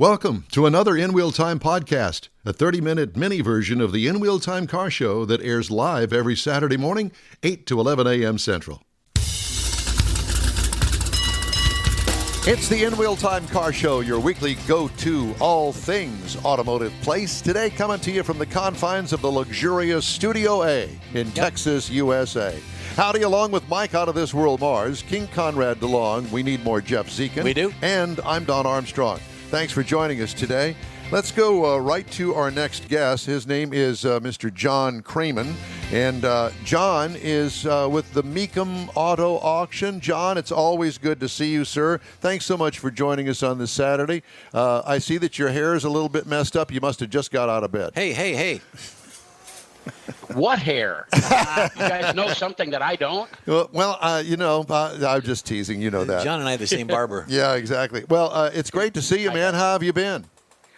Welcome to another In Wheel Time podcast, a 30-minute mini version of the In Wheel Time car show that airs live every Saturday morning, 8 to 11 a.m. Central. It's the In Wheel Time car show, your weekly go-to all things automotive place. Today coming to you from the confines of the luxurious Studio A in Texas, USA. Howdy, along with Mike out of this world Mars, King Conrad DeLong, we need more Jeff Zekin. We do. And I'm Don Armstrong. Thanks for joining us today. Let's go right to our next guest. His name is Mr. John Kraman, and John is with the Mecum Auto Auction. John, it's always good to see you, sir. Thanks so much for joining us on this Saturday. I see that your hair is a little bit messed up. You must have just got out of bed. Hey. What hair? You guys know something that I don't? Well, I'm just teasing. You know that. John and I have the same barber. Yeah, exactly. Well, it's great to see you, man. How have you been?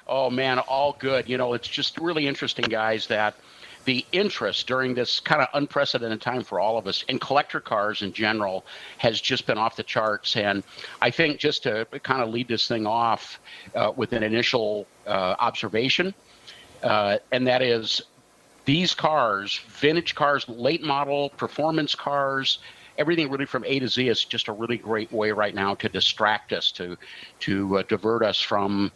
Oh, man, all good. You know, it's just really interesting, guys, that the interest during this kind of unprecedented time for all of us in collector cars in general has just been off the charts. And I think just to kind of lead this thing off with an initial observation, and that is these cars, vintage cars, late model, performance cars, everything really from A to Z is just a really great way right now to distract us, to divert us from,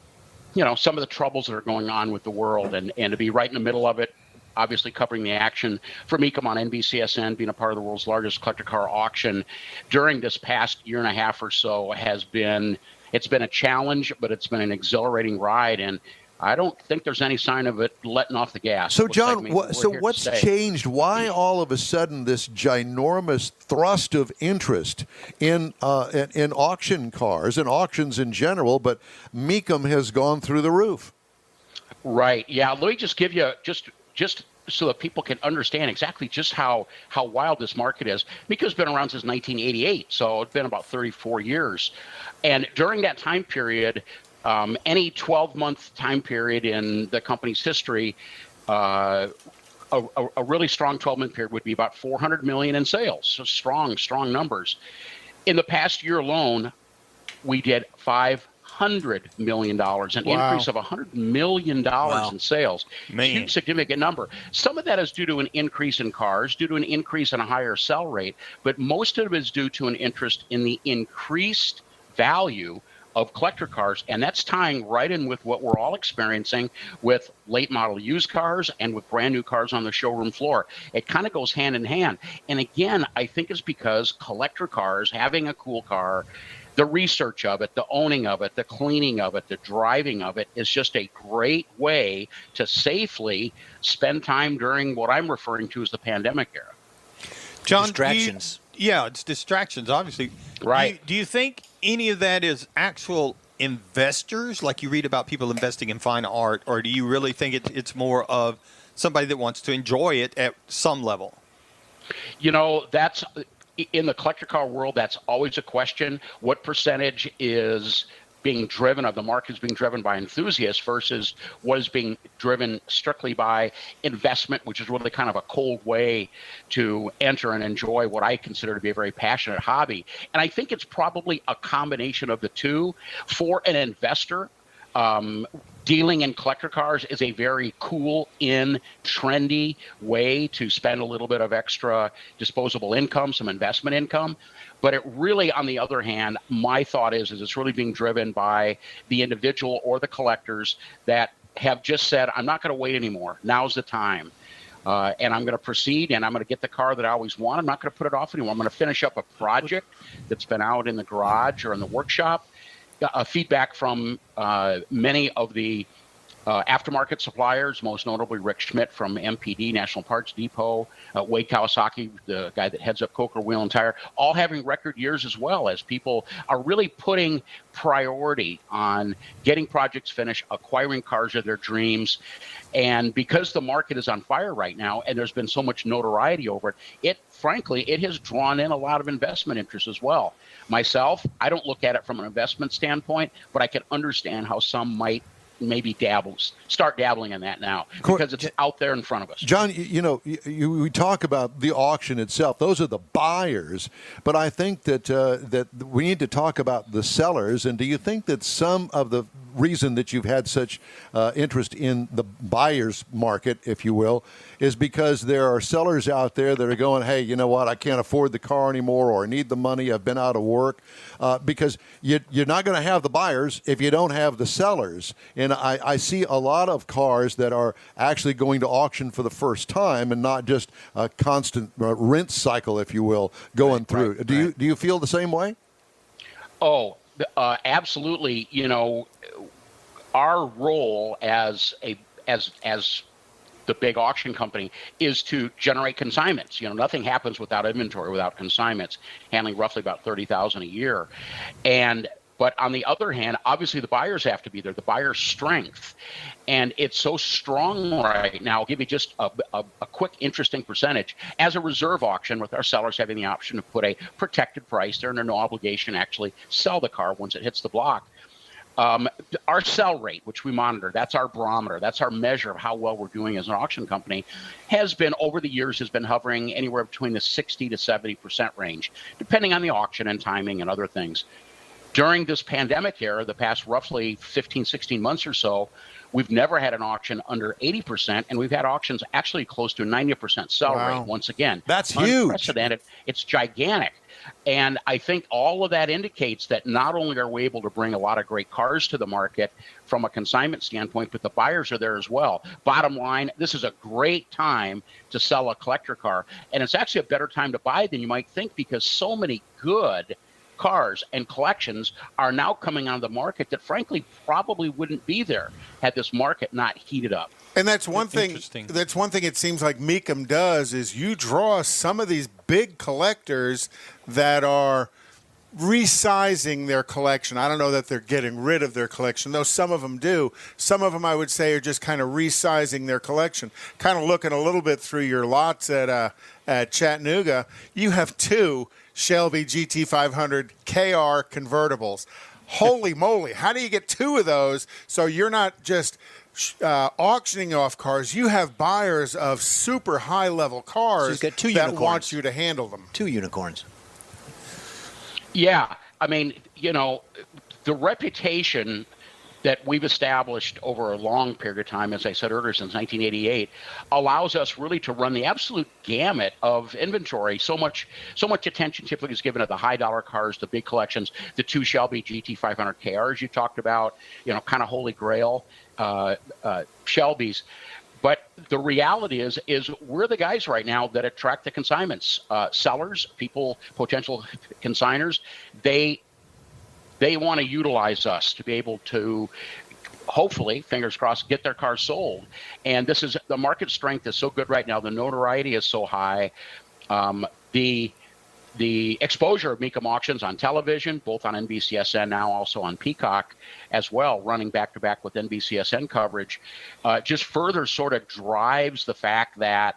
you know, some of the troubles that are going on with the world, and to be right in the middle of it, obviously covering the action for Mecum on NBCSN, being a part of the world's largest collector car auction during this past year and a half or so it's been a challenge, but it's been an exhilarating ride, and I don't think there's any sign of it letting off the gas. So, John, what's changed? Why all of a sudden this ginormous thrust of interest in auction cars and auctions in general, but Mecum has gone through the roof? Right. Yeah. Let me just give you just so that people can understand exactly just how wild this market is. Mecum's been around since 1988, so it's been about 34 years. And during that time period, any 12-month time period in the company's history, a really strong 12-month period would be about $400 million in sales. So strong numbers. In the past year alone, we did $500 million, an increase of $100 million in sales. Huge, significant number. Some of that is due to an increase in cars, due to an increase in a higher sell rate, but most of it is due to an interest in the increased value of collector cars, and that's tying right in with what we're all experiencing with late model used cars and with brand new cars on the showroom floor. It kind of goes hand in hand. And again, I think it's because collector cars, having a cool car, the research of it, the owning of it, the cleaning of it, the driving of it is just a great way to safely spend time during what I'm referring to as the pandemic era. John, distractions. It's distractions, obviously. Right. Do you think any of that is actual investors, like you read about people investing in fine art, or do you really think it's more of somebody that wants to enjoy it at some level? You know, that's in the collector car world, that's always a question. What percentage is being driven of the market is being driven by enthusiasts versus what is being driven strictly by investment, which is really kind of a cold way to enter and enjoy what I consider to be a very passionate hobby. And I think it's probably a combination of the two. For an investor, dealing in collector cars is a very cool, trendy way to spend a little bit of extra disposable income, some investment income. But it really, on the other hand, my thought is it's really being driven by the individual or the collectors that have just said, I'm not going to wait anymore. Now's the time. And I'm going to proceed, and I'm going to get the car that I always want. I'm not going to put it off anymore. I'm going to finish up a project that's been out in the garage or in the workshop. Feedback from many of the aftermarket suppliers, most notably Rick Schmidt from MPD, National Parts Depot, Wade Kawasaki, the guy that heads up Coker Wheel and Tire, all having record years as well, as people are really putting priority on getting projects finished, acquiring cars of their dreams. And because the market is on fire right now and there's been so much notoriety over it, frankly, it has drawn in a lot of investment interest as well. Myself, I don't look at it from an investment standpoint, but I can understand how some might maybe start dabbling in that now because it's out there in front of us. John, we talk about the auction itself. Those are the buyers, but I think that we need to talk about the sellers. And do you think that some of reason that you've had such interest in the buyer's market, if you will, is because there are sellers out there that are going, hey, you know what, I can't afford the car anymore, or I need the money, I've been out of work, because you're not going to have the buyers if you don't have the sellers. And I see a lot of cars that are actually going to auction for the first time and not just a constant rinse cycle, if you will, going through. Do you feel the same way? Oh, absolutely. You know, our role as the big auction company is to generate consignments. You know, nothing happens without inventory, without consignments, handling roughly about 30,000 a year. But on the other hand, obviously the buyers have to be there, the buyer's strength. And it's so strong right now. I'll give you just a quick, interesting percentage. As a reserve auction, with our sellers having the option to put a protected price, they're under no obligation to actually sell the car once it hits the block. Our sell rate, which we monitor, that's our barometer, that's our measure of how well we're doing as an auction company, has been, over the years, has been hovering anywhere between the 60 to 70% range, depending on the auction and timing and other things. During this pandemic era, the past roughly 15, 16 months or so, we've never had an auction under 80%, and we've had auctions actually close to a 90% sell rate. Once again, that's huge. Unprecedented. It's gigantic. And I think all of that indicates that not only are we able to bring a lot of great cars to the market from a consignment standpoint, but the buyers are there as well. Bottom line, this is a great time to sell a collector car. And it's actually a better time to buy than you might think, because so many good cars and collections are now coming on the market that frankly probably wouldn't be there had this market not heated up. And that's one thing. That's one thing it seems like Mecum does, is you draw some of these big collectors that are resizing their collection. I don't know that they're getting rid of their collection, though some of them do. Some of them, I would say, are just kind of resizing their collection. Kind of looking a little bit through your lots at Chattanooga, you have two Shelby GT500 KR convertibles. Holy moly, how do you get two of those so you're not just auctioning off cars? You have buyers of super high-level cars so that unicorns. Want you to handle them. Two unicorns. Yeah, I mean, you know, the reputation that we've established over a long period of time, as I said earlier, since 1988, allows us really to run the absolute gamut of inventory. So much attention typically is given to the high dollar cars, the big collections, the two Shelby GT500 KRs you talked about, you know, kind of holy grail Shelbys. But the reality is we're the guys right now that attract the consignments. Sellers, people, potential consigners, they want to utilize us to be able to, hopefully, fingers crossed, get their cars sold. And this is, the market strength is so good right now. The notoriety is so high. The exposure of Mecum Auctions on television, both on NBCSN now, also on Peacock as well, running back-to-back with NBCSN coverage, just further sort of drives the fact that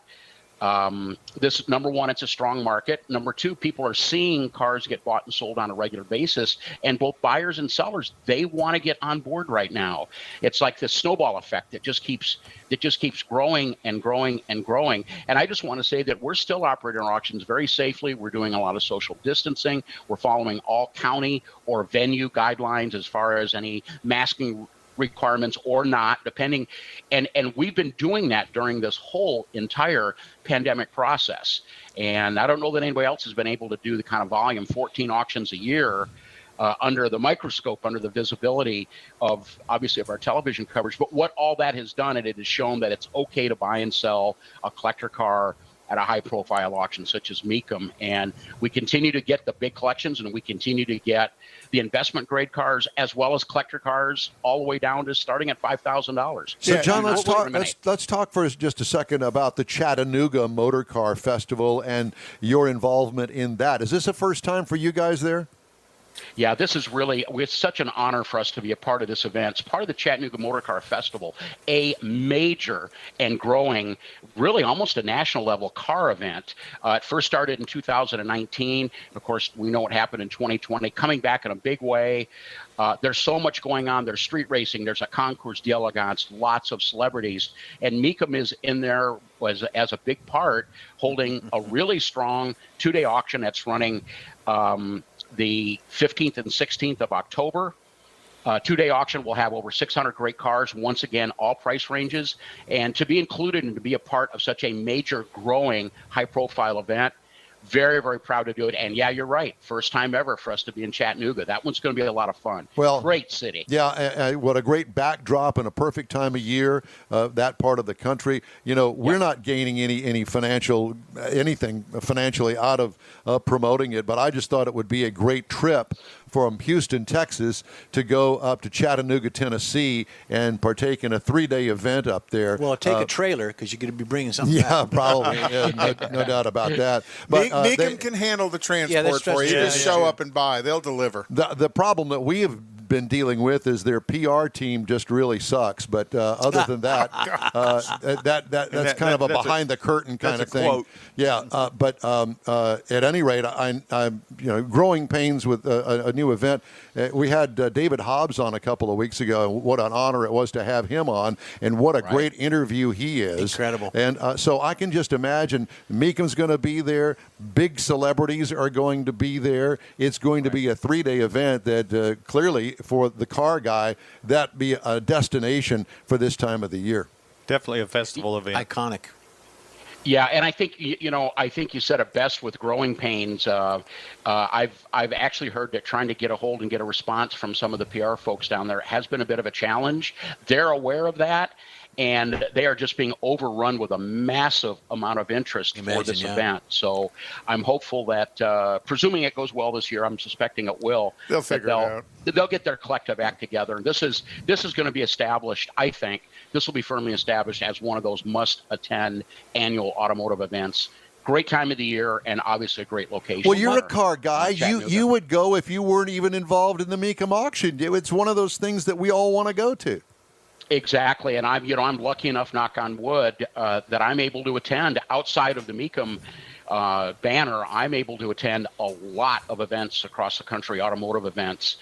this, number one, it's a strong market. Number two, people are seeing cars get bought and sold on a regular basis, and both buyers and sellers, they want to get on board right now. It's like this snowball effect that just keeps growing and growing and growing. And I just want to say that we're still operating our auctions very safely. We're doing a lot of social distancing. We're following all county or venue guidelines as far as any masking requirements or not, depending. And we've been doing that during this whole entire pandemic process. And I don't know that anybody else has been able to do the kind of volume, 14 auctions a year, under the microscope, under the visibility of, obviously, of our television coverage. But what all that has done, and it has shown that it's okay to buy and sell a collector car at a high-profile auction such as Mecum. And we continue to get the big collections, and we continue to get the investment-grade cars as well as collector cars, all the way down to starting at $5,000. So, John, let's talk for just a second about the Chattanooga Motor Car Festival and your involvement in that. Is this a first time for you guys there? Yeah, this is really, it's such an honor for us to be a part of this event. It's part of the Chattanooga Motor Car Festival, a major and growing, really almost a national level car event. It first started in 2019. Of course, we know what happened in 2020, coming back in a big way. There's so much going on. There's street racing. There's a concours d'elegance, lots of celebrities. And Mecum is in there as a big part, holding a really strong two-day auction that's running the 15th and 16th of October. Two-day auction will have over 600 great cars, once again, all price ranges. And to be included and to be a part of such a major, growing, high-profile event, very, very proud to do it. And yeah, you're right. First time ever for us to be in Chattanooga. That one's going to be a lot of fun. Well, great city. Yeah, what a great backdrop and a perfect time of year, that part of the country. We're not gaining anything financially out of promoting it, but I just thought it would be a great trip from Houston, Texas, to go up to Chattanooga, Tennessee, and partake in a 3-day event up there. Well, take a trailer because you're going to be bringing something back. Yeah, probably. No doubt about that. But Mecum can handle the transport for you. Just show up and buy. They'll deliver. The problem that we have been dealing with is their PR team just really sucks. But other than that, that's kind of a behind the curtain kind of thing. Quote. Yeah, but at any rate, I'm growing pains with a new event. We had David Hobbs on a couple of weeks ago, and what an honor it was to have him on, and what a great interview he is. Incredible. And so I can just imagine Mecum's going to be there. Big celebrities are going to be there. It's going to be a 3-day event that clearly, for the car guy, that be a destination for this time of the year. Definitely a festival event. Iconic. Yeah, and I think you said it best with growing pains. I've actually heard that trying to get a hold and get a response from some of the PR folks down there has been a bit of a challenge. They're aware of that, and they are just being overrun with a massive amount of interest for this event. So I'm hopeful that, presuming it goes well this year, I'm suspecting it will. They'll figure it out. They'll get their collective act together, and this is going to be established. I think this will be firmly established as one of those must-attend annual automotive events. Great time of the year, and obviously a great location. Well, you're a car guy. You would go if you weren't even involved in the Mecum auction. It's one of those things that we all want to go to. Exactly, and I'm lucky enough, knock on wood, that I'm able to attend outside of the Mecum banner. I'm able to attend a lot of events across the country, automotive events.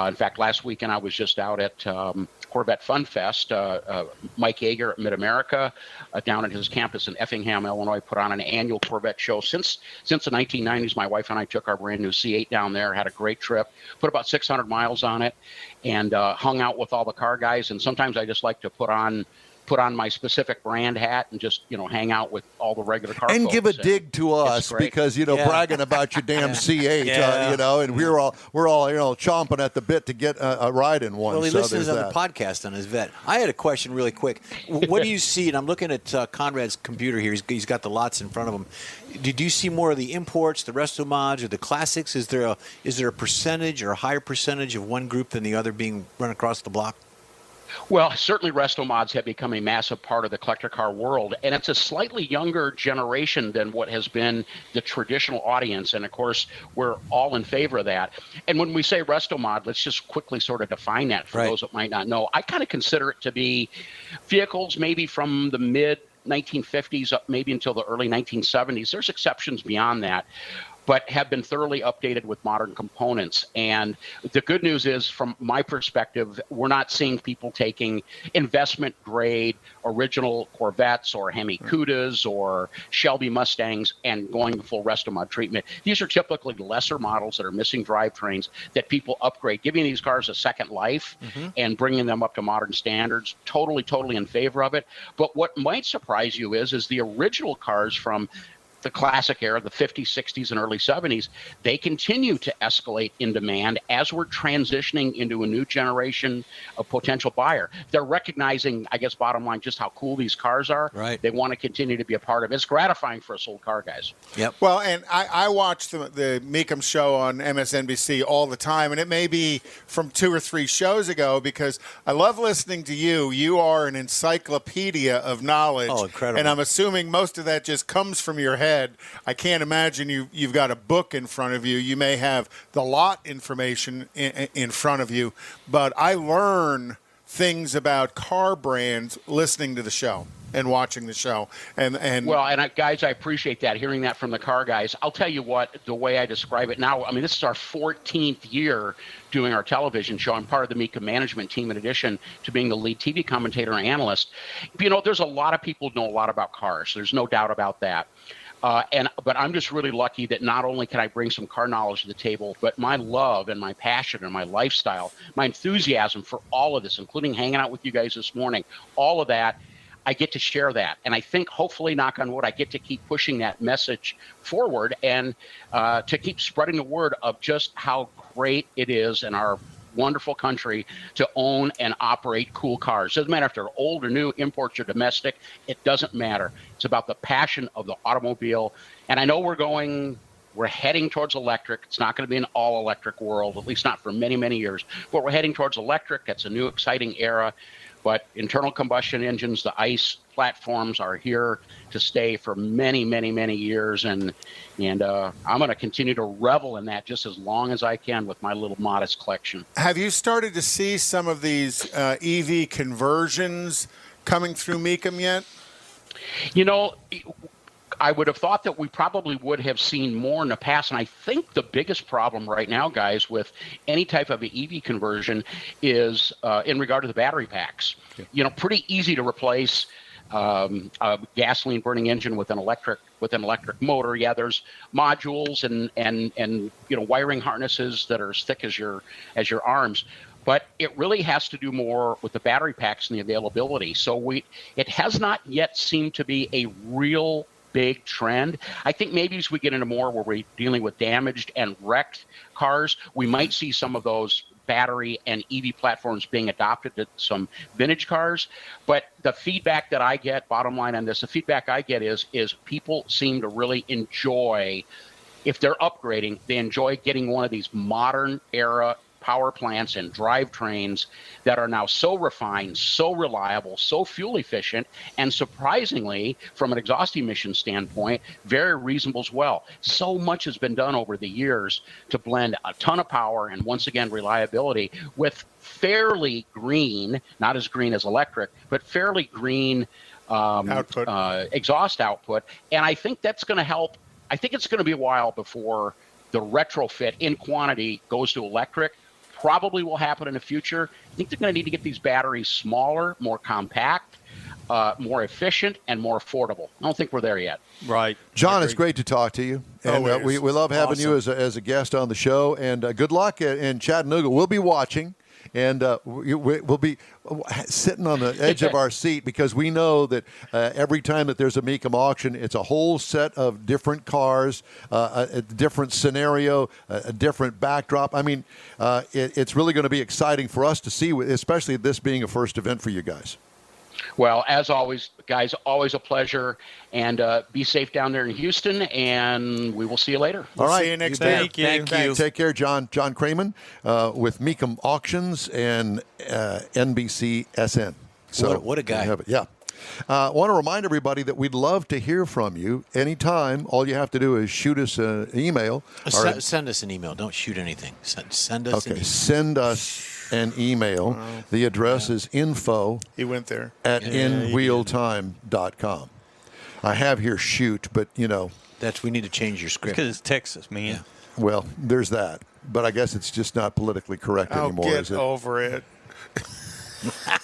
In fact, last weekend I was just out at Corvette Fun Fest. Mike Yeager at Mid-America, down at his campus in Effingham, Illinois, put on an annual Corvette show. Since the 1990s, my wife and I took our brand new C8 down there, had a great trip, put about 600 miles on it, and hung out with all the car guys. And sometimes I just like to put on my specific brand hat and just hang out with all the regular car and folks. give a dig to us because bragging about your damn C8 and we're all chomping at the bit to get a ride in one. Well, he listens on the podcast on his vet. I had a question really quick. What do you see? And I'm looking at Conrad's computer here. He's got the lots in front of him. Did you see more of the imports, the resto mods, or the classics? Is there a percentage or a higher percentage of one group than the other being run across the block? Well, certainly resto mods have become a massive part of the collector car world, and it's a slightly younger generation than what has been the traditional audience, and of course, we're all in favor of that. And when we say resto mod, let's just quickly sort of define that for those that might not know. I kind of consider it to be vehicles maybe from the mid-1950s up maybe until the early 1970s. There's exceptions beyond that, but have been thoroughly updated with modern components. And the good news is, from my perspective, we're not seeing people taking investment-grade original Corvettes or Hemi Cudas or Shelby Mustangs and going the full resto mod treatment. These are typically lesser models that are missing drivetrains that people upgrade, giving these cars a second life and bringing them up to modern standards. Totally in favor of it. But what might surprise you is the original cars from the classic era, the 50s, 60s, and early 70s, they continue to escalate in demand as we're transitioning into a new generation of potential buyer. They're recognizing, I guess, bottom line, just how cool these cars are. Right. They want to continue to be a part of it. It's gratifying for us old car guys. Yep. Well, and I watch the Mecum show on MSNBC all the time, and it may be from 2 or 3 shows ago because I love listening to you. You are an encyclopedia of knowledge. Oh, incredible. And I'm assuming most of that just comes from your head. I can't imagine you've got a book in front of you. You may have the lot information in front of you, but I learn things about car brands listening to the show and watching the show. Guys, I appreciate that, hearing that from the car guys. I'll tell you what, the way I describe it now, I mean, this is our 14th year doing our television show. I'm part of the Mecum management team in addition to being the lead TV commentator and analyst. There's a lot of people who know a lot about cars. There's no doubt about that. But I'm just really lucky that not only can I bring some car knowledge to the table, but my love and my passion and my lifestyle, my enthusiasm for all of this, including hanging out with you guys this morning, all of that, I get to share that. And I think hopefully, knock on wood, I get to keep pushing that message forward and to keep spreading the word of just how great it is in our wonderful country to own and operate cool cars. Doesn't matter if they're old or new, imports or domestic, it doesn't matter. It's about the passion of the automobile. And I know we're heading towards electric. It's not going to be an all electric world, at least not for many, many years, but we're heading towards electric. That's a new exciting era. But internal combustion engines, the ICE platforms are here to stay for many, many, many years. And I'm going to continue to revel in that just as long as I can with my little modest collection. Have you started to see some of these EV conversions coming through Mecum yet? You know, I would have thought that we probably would have seen more in the past. And I think the biggest problem right now, guys, with any type of EV conversion is in regard to the battery packs. Yeah. You know, pretty easy to replace a gasoline burning engine with an electric motor. Yeah, there's modules and you know, wiring harnesses that are as thick as your arms. But it really has to do more with the battery packs and the availability. So it has not yet seemed to be a real big trend. I think maybe as we get into more where we're dealing with damaged and wrecked cars, we might see some of those battery and EV platforms being adopted to some vintage cars. But the feedback that I get, bottom line on this, the feedback I get is people seem to really enjoy, if they're upgrading, they enjoy getting one of these modern era power plants and drivetrains that are now so refined, so reliable, so fuel efficient, and surprisingly, from an exhaust emission standpoint, very reasonable as well. So much has been done over the years to blend a ton of power and, once again, reliability with fairly green, not as green as electric, but fairly green exhaust output. And I think that's going to help. I think it's going to be a while before the retrofit in quantity goes to electric. Probably will happen in the future. I think they're going to need to get these batteries smaller, more compact, more efficient, and more affordable. I don't think we're there yet. Right. John, it's great to talk to you. And we love having you as a guest on the show. And good luck in Chattanooga. We'll be watching. And we'll be sitting on the edge of our seat because we know that every time that there's a Mecum auction, it's a whole set of different cars, a different scenario, a different backdrop. I mean, it's really going to be exciting for us to see, especially this being a first event for you guys. Well, as always, guys, always a pleasure. And be safe down there in Houston, and we will see you later. All right. See you next time. Thank you. Take care, John Kraman with Mecum Auctions and NBCSN. So what a guy. Yeah. I want to remind everybody that we'd love to hear from you anytime. All you have to do is shoot us an email. Send us an email. Don't shoot anything. Send us an email. Send us an email. The address is info He went there. at inwheeltime.com. I have here shoot, but, you know. We need to change your script. Because it's Texas, man. Yeah. Well, there's that. But I guess it's just not politically correct anymore, Get is it? over it.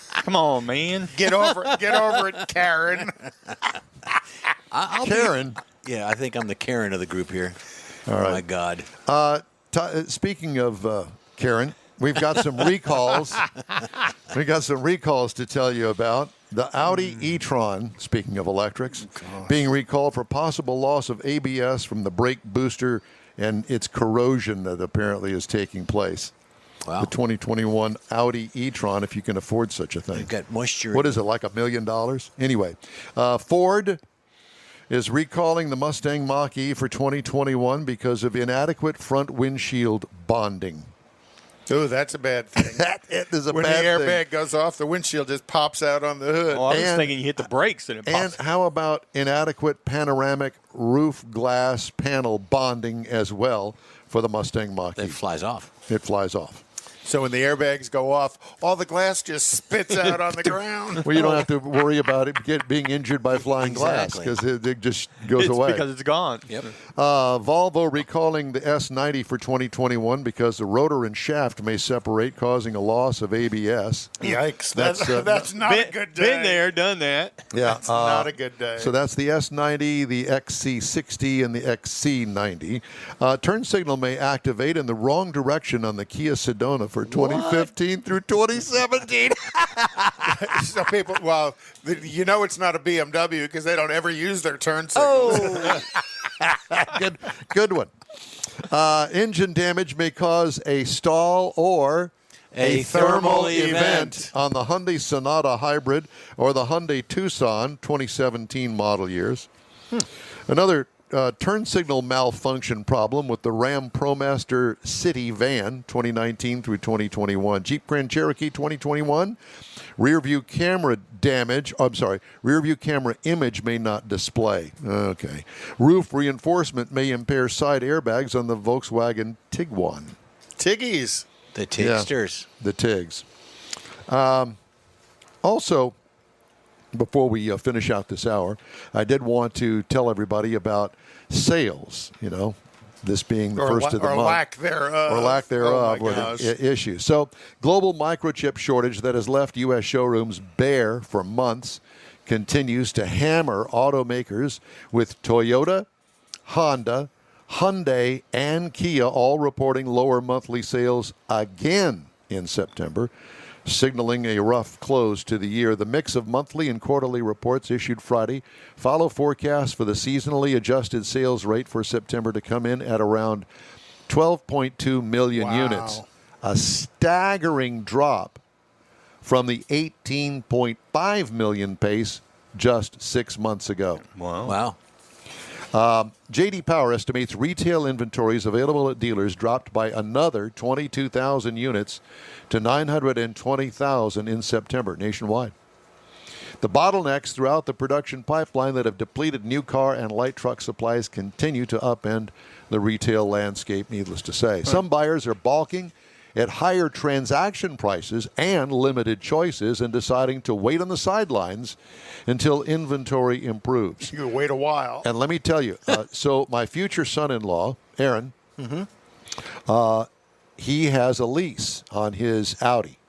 Come on, man. Get over it, Karen. Karen? Yeah, I think I'm the Karen of the group here. All Oh, right. my God. Speaking of Karen, we've got some recalls. We got some recalls to tell you about. The Audi e-tron, speaking of electrics, being recalled for possible loss of ABS from the brake booster and its corrosion that apparently is taking place. Wow. The 2021 Audi e-tron, if you can afford such a thing. You've got moisture. What is it, like $1 million? Anyway, Ford is recalling the Mustang Mach-E for 2021 because of inadequate front windshield bonding. Ooh, that's a bad thing. That is a when bad the thing. airbag goes off, the windshield just pops out on the hood. Oh, I was thinking you hit the brakes and it And pops. how about inadequate panoramic roof glass panel bonding as well for the Mustang Mach-E? It flies off. It flies off. So when the airbags go off, all the glass just spits out on the ground. Well, you don't have to worry about it being injured by flying glass because it just goes away. Because it's gone. Yep. Volvo recalling the S90 for 2021 because the rotor and shaft may separate, causing a loss of ABS. Yikes. That's not a good day. Been there, done that. Yeah, That's not a good day. So that's the S90, the XC60, and the XC90. Turn signal may activate in the wrong direction on the Kia Sedona for 2015 through 2017. So people, well, it's not a BMW because they don't ever use their turn signals. Oh. Good one. Engine damage may cause a stall or a thermal event on the Hyundai Sonata Hybrid or the Hyundai Tucson 2017 model years. Another turn signal malfunction problem with the Ram ProMaster City van 2019 through 2021. Jeep Grand Cherokee 2021. Rear view camera damage. Rear view camera image may not display. Okay. Roof reinforcement may impair side airbags on the Volkswagen Tiguan. Tiggies. The Tigsters. Yeah, the Tigs. Also, before we finish out this hour, I did want to tell everybody about sales, this being the first of the month. Or lack thereof. Or lack thereof. Oh, my gosh. Issue. So, global microchip shortage that has left U.S. showrooms bare for months continues to hammer automakers, with Toyota, Honda, Hyundai, and Kia all reporting lower monthly sales again in September, signaling a rough close to the year. The mix of monthly and quarterly reports issued Friday follow forecasts for the seasonally adjusted sales rate for September to come in at around 12.2 million units, a staggering drop from the 18.5 million pace just 6 months ago. Wow. J.D. Power estimates retail inventories available at dealers dropped by another 22,000 units to 920,000 in September nationwide. The bottlenecks throughout the production pipeline that have depleted new car and light truck supplies continue to upend the retail landscape, needless to say. Some buyers are balking at higher transaction prices and limited choices and deciding to wait on the sidelines until inventory improves. You wait a while. And let me tell you, so my future son-in-law, Aaron, he has a lease on his Audi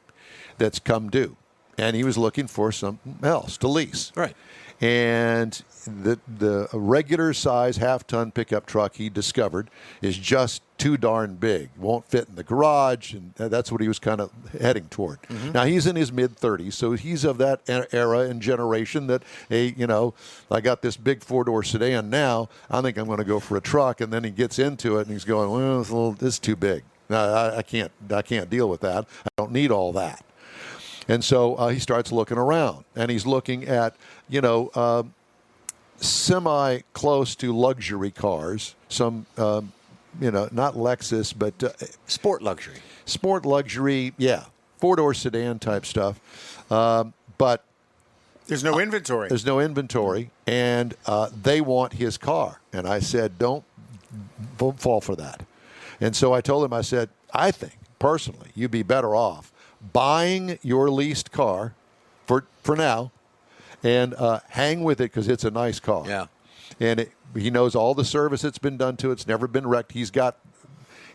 that's come due, and he was looking for something else to lease. Right. And the regular size half-ton pickup truck he discovered is just too darn big. Won't fit in the garage, and that's what he was kind of heading toward. Now, he's in his mid-30s, so he's of that era and generation that, I got this big four-door sedan now. I think I'm going to go for a truck, and then he gets into it, and he's going, well, it's too big. I can't deal with that. I don't need all that. And so he starts looking around, and he's looking at, semi-close to luxury cars, some, not Lexus, but Sport luxury. Sport luxury, yeah, four-door sedan type stuff. But there's no inventory. There's no inventory, and they want his car. And I said, don't fall for that. And so I told him, I said, I think, personally, you'd be better off buying your leased car for now and hang with it because it's a nice car. Yeah. And he knows all the service that's been done to it. It's never been wrecked. He's got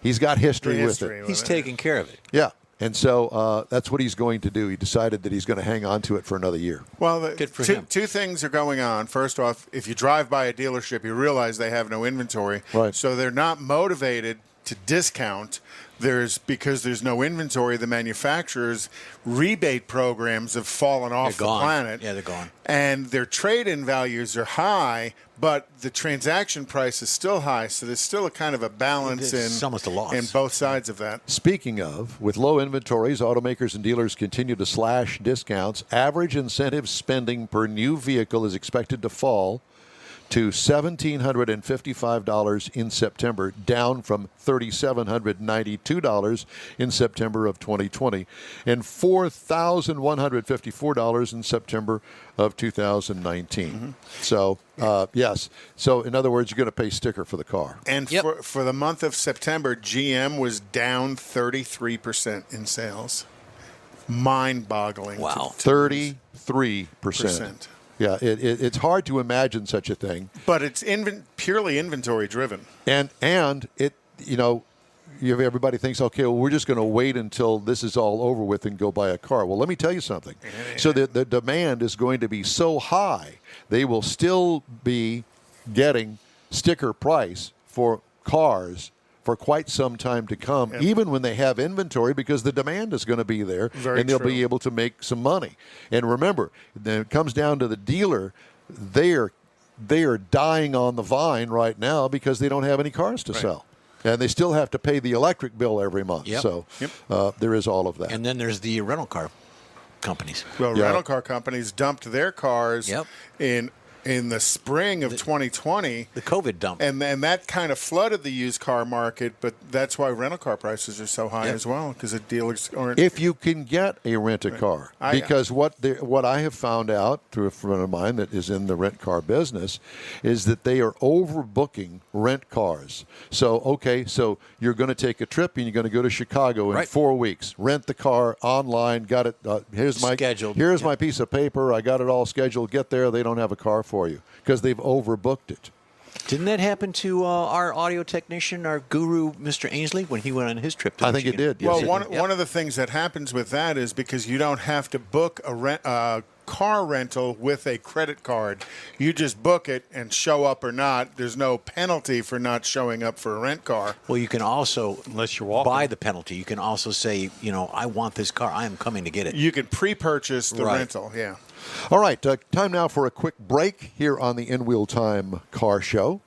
history with it. He's taking care of it. Yeah. And so that's what he's going to do. He decided that he's going to hang on to it for another year. Well, good for him. Two things are going on. First off, if you drive by a dealership, you realize they have no inventory. Right. So they're not motivated to discount. Because there's no inventory, the manufacturers' rebate programs have fallen off the planet. Yeah, they're gone. And their trade-in values are high, but the transaction price is still high. So there's still a kind of a balance It's almost a loss. in both sides of that. Speaking of, with low inventories, automakers and dealers continue to slash discounts. Average incentive spending per new vehicle is expected to fall to $1,755 in September, down from $3,792 in September of 2020, and $4,154 in September of 2019. Mm-hmm. So, yes. So, in other words, you're going to pay sticker for the car. And for the month of September, GM was down 33% in sales. Mind-boggling. Wow. 33%. Yeah, it's hard to imagine such a thing. But it's purely inventory driven. And it, everybody thinks, okay, well, we're just going to wait until this is all over with and go buy a car. Well, let me tell you something. Yeah. So the demand is going to be so high, they will still be getting sticker price for cars for quite some time to come, even when they have inventory, because the demand is going to be there, and they'll be able to make some money. And remember, then it comes down to the dealer. They are dying on the vine right now because they don't have any cars to sell. And they still have to pay the electric bill every month. Yep. So there is all of that. And then there's the rental car companies. Well, rental car companies dumped their cars in the spring of 2020. The COVID dump. And that kind of flooded the used car market, but that's why rental car prices are so high as well, because the dealers aren't. If you can get a rent-a-car, because what I have found out through a friend of mine that is in the rent car business is that they are overbooking rent cars. So you're going to take a trip and you're going to go to Chicago in 4 weeks. Rent the car online, got it. Here's my scheduled. Here's my piece of paper. I got it all scheduled. Get there, they don't have a car for you because they've overbooked it. Didn't that happen to our audio technician, our guru, Mr. Ainsley, when he went on his trip to Michigan? I think it did. Yes. Well, one of the things that happens with that is because you don't have to book a car rental with a credit card. You just book it and show up or not. There's no penalty for not showing up for a rent car. Well, you can also, unless you're walking, buy the penalty. You can also say, I want this car. I am coming to get it. You can pre-purchase the rental, All right, time now for a quick break here on the In Wheel Time Car Show,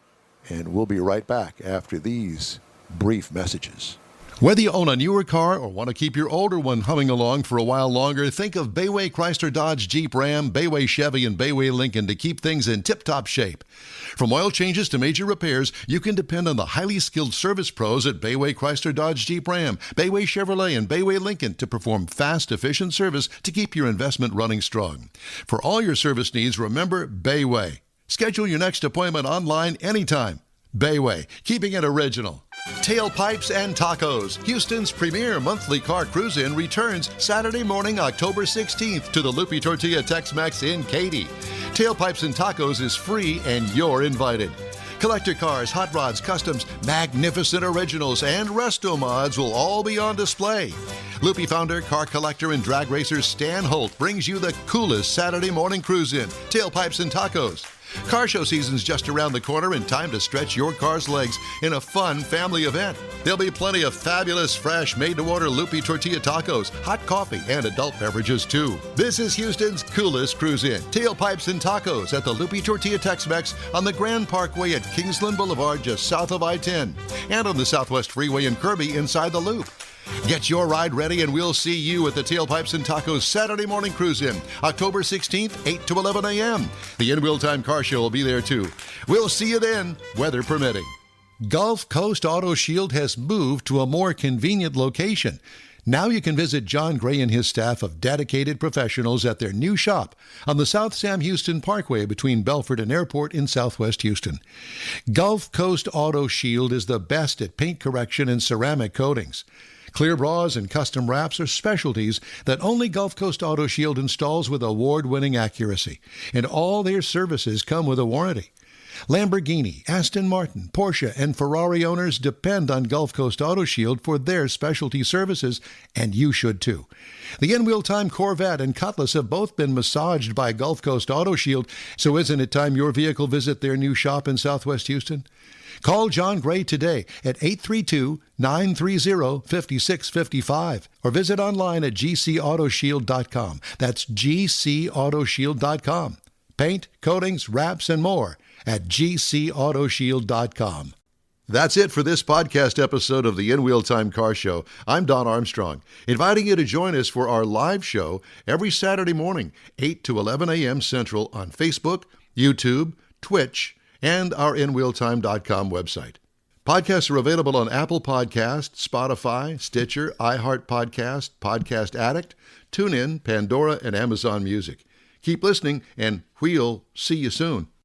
and we'll be right back after these brief messages. Whether you own a newer car or want to keep your older one humming along for a while longer, think of Bayway Chrysler Dodge Jeep Ram, Bayway Chevy, and Bayway Lincoln to keep things in tip-top shape. From oil changes to major repairs, you can depend on the highly skilled service pros at Bayway Chrysler Dodge Jeep Ram, Bayway Chevrolet, and Bayway Lincoln to perform fast, efficient service to keep your investment running strong. For all your service needs, remember Bayway. Schedule your next appointment online anytime. Bayway, keeping it original. Tailpipes and Tacos, Houston's premier monthly car cruise-in, returns Saturday morning, October 16th to the Lupi Tortilla Tex-Mex in Katy. Tailpipes and Tacos is free and you're invited. Collector cars, hot rods, customs, magnificent originals, and resto mods will all be on display. Lupi founder, car collector, and drag racer Stan Holt brings you the coolest Saturday morning cruise-in, Tailpipes and Tacos. Car show season's just around the corner and time to stretch your car's legs in a fun family event. There'll be plenty of fabulous, fresh, made-to-order Lupi tortilla tacos, hot coffee, and adult beverages, too. This is Houston's coolest cruise-in, Tailpipes and Tacos at the Lupi Tortilla Tex-Mex on the Grand Parkway at Kingsland Boulevard just south of I-10, and on the Southwest Freeway in Kirby inside the Loop. Get your ride ready and we'll see you at the Tailpipes and Tacos Saturday morning cruise-in, October 16th, 8 to 11 a.m. The In Wheel Time Car Show will be there too. We'll see you then, weather permitting. Gulf Coast Auto Shield has moved to a more convenient location. Now you can visit John Gray and his staff of dedicated professionals at their new shop on the South Sam Houston Parkway between Belford and Airport in Southwest Houston. Gulf Coast Auto Shield is the best at paint correction and ceramic coatings. Clear bras and custom wraps are specialties that only Gulf Coast Auto Shield installs with award-winning accuracy, and all their services come with a warranty. Lamborghini, Aston Martin, Porsche, and Ferrari owners depend on Gulf Coast Auto Shield for their specialty services, and you should too. The In-Wheel Time Corvette and Cutlass have both been massaged by Gulf Coast Auto Shield, so isn't it time your vehicle visit their new shop in Southwest Houston? Call John Gray today at 832-930-5655 or visit online at gcautoshield.com. That's gcautoshield.com. Paint, coatings, wraps, and more at gcautoshield.com. That's it for this podcast episode of the In Wheel Time Car Show. I'm Don Armstrong, inviting you to join us for our live show every Saturday morning, 8 to 11 a.m. Central on Facebook, YouTube, Twitch, and our InWheelTime.com website. Podcasts are available on Apple Podcasts, Spotify, Stitcher, iHeart Podcast, Podcast Addict, TuneIn, Pandora, and Amazon Music. Keep listening, and we'll see you soon.